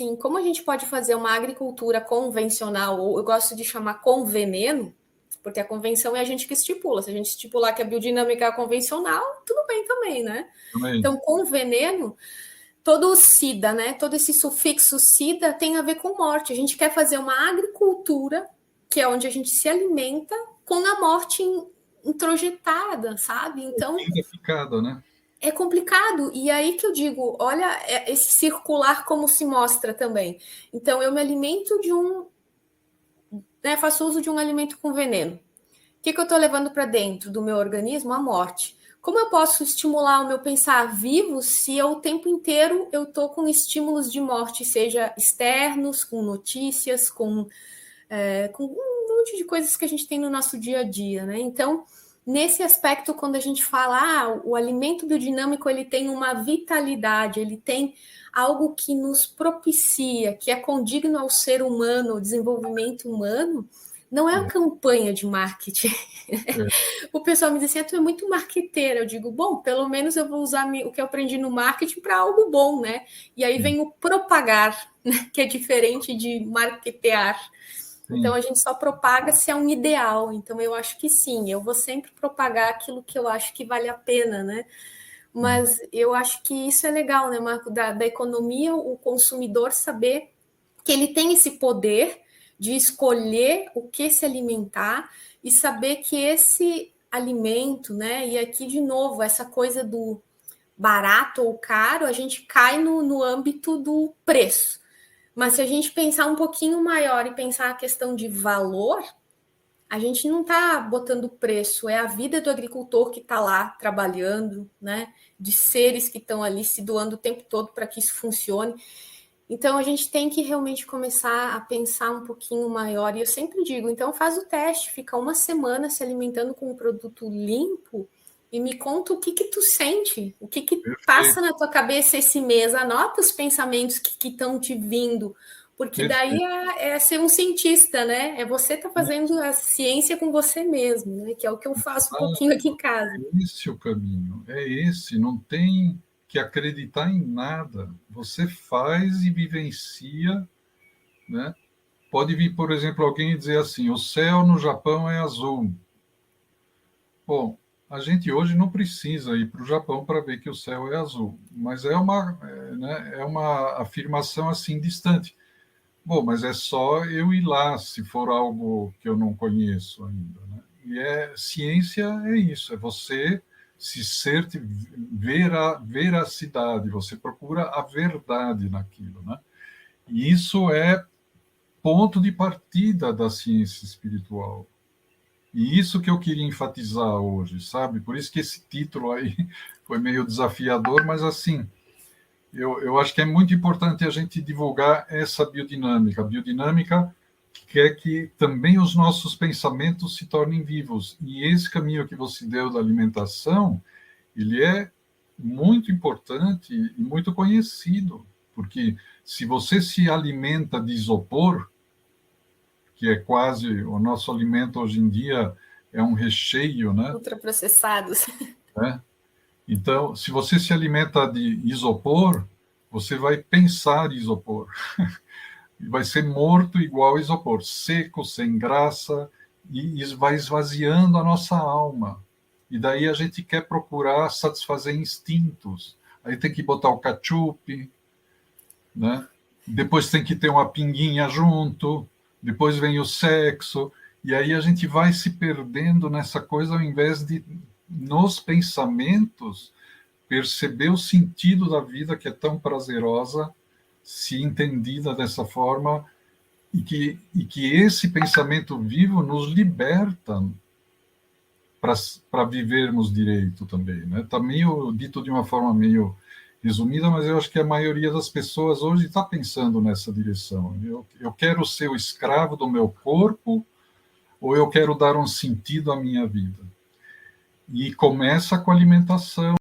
Sim, como a gente pode fazer uma agricultura convencional, ou eu gosto de chamar com veneno, porque a convenção é a gente que estipula. Se a gente estipular que a biodinâmica é convencional, tudo bem também, né? Também. Então, com veneno, todo o SIDA, né? Todo esse sufixo SIDA tem a ver com morte. A gente quer fazer uma agricultura, que é onde a gente se alimenta, com a morte introjetada, sabe? Então, Identificada, né? é complicado. E aí que eu digo, olha esse circular como se mostra também. Então, eu me alimento de um, né, faço uso de um alimento com veneno. O que eu estou levando para dentro do meu organismo? A morte. Como eu posso estimular o meu pensar vivo se eu, o tempo inteiro eu estou com estímulos de morte, seja externos, com notícias, com um monte de coisas que a gente tem no nosso dia a dia, né? Então, nesse aspecto, quando a gente fala, o alimento biodinâmico ele tem uma vitalidade, ele tem algo que nos propicia, que é condigno ao ser humano, ao desenvolvimento humano, não é a É, campanha de marketing. é, O pessoal me diz assim, tu é muito marqueteira. Eu digo, bom, pelo menos eu vou usar o que eu aprendi no marketing para algo bom, né? E aí sim, vem o propagar, né? Que é diferente de marketear. Então sim. a gente só propaga se é um ideal. Então eu acho que sim, eu vou sempre propagar aquilo que eu acho que vale a pena, né? Sim. Mas eu acho que isso é legal, né, Marco, da economia, o consumidor saber que ele tem esse poder de escolher o que se alimentar e saber que esse alimento, né? E aqui de novo, essa coisa do barato ou caro, a gente cai no âmbito do preço. Mas se a gente pensar um pouquinho maior e pensar a questão de valor, a gente não está botando preço, é a vida do agricultor que está lá trabalhando, né? De seres que estão ali se doando o tempo todo para que isso funcione. Então a gente tem que realmente começar a pensar um pouquinho maior. E eu sempre digo, então faz o teste, fica uma semana se alimentando com um produto limpo e me conta o que que tu sente, o que que passa Perfeito, na tua cabeça esse mês, anota os pensamentos que estão te vindo, porque daí perfeito. é ser um cientista, né? É você tá fazendo a ciência com você mesmo, né? Que é o que eu faço um pouquinho aqui em casa. É esse o caminho, é esse, não tem que acreditar em nada. Você faz e vivencia, né? Pode vir, por exemplo, alguém dizer assim: o céu no Japão é azul. Bom, a gente hoje não precisa ir para o Japão para ver que o céu é azul, mas né, é uma afirmação assim distante. Bom, mas é só eu ir lá se for algo que eu não conheço ainda, né? E ciência é isso, é você se ver a veracidade, você procura a verdade naquilo, né? E isso é ponto de partida da ciência espiritual. E isso que eu queria enfatizar hoje, sabe? Por isso que esse título aí foi meio desafiador, mas assim, eu acho que é muito importante a gente divulgar essa biodinâmica. A biodinâmica quer que também os nossos pensamentos se tornem vivos. E esse caminho que você deu da alimentação, ele é muito importante e muito conhecido, porque se você se alimenta de isopor, que é quase o nosso alimento hoje em dia é um recheio, né? Ultraprocessados. Né? Então, se você se alimenta de isopor, você vai pensar isopor. Vai ser morto igual isopor, seco, sem graça, e vai esvaziando a nossa alma. E daí a gente quer procurar satisfazer instintos. Aí tem que botar o ketchup, né? Depois tem que ter uma pinguinha junto, depois vem o sexo, e aí a gente vai se perdendo nessa coisa ao invés de, nos pensamentos, perceber o sentido da vida que é tão prazerosa, se entendida dessa forma, e que esse pensamento vivo nos liberta para vivermos direito também. Né? Está meio dito de uma forma meio resumida, mas eu acho que a maioria das pessoas hoje está pensando nessa direção. Eu quero ser o escravo do meu corpo ou eu quero dar um sentido à minha vida? E começa com a alimentação.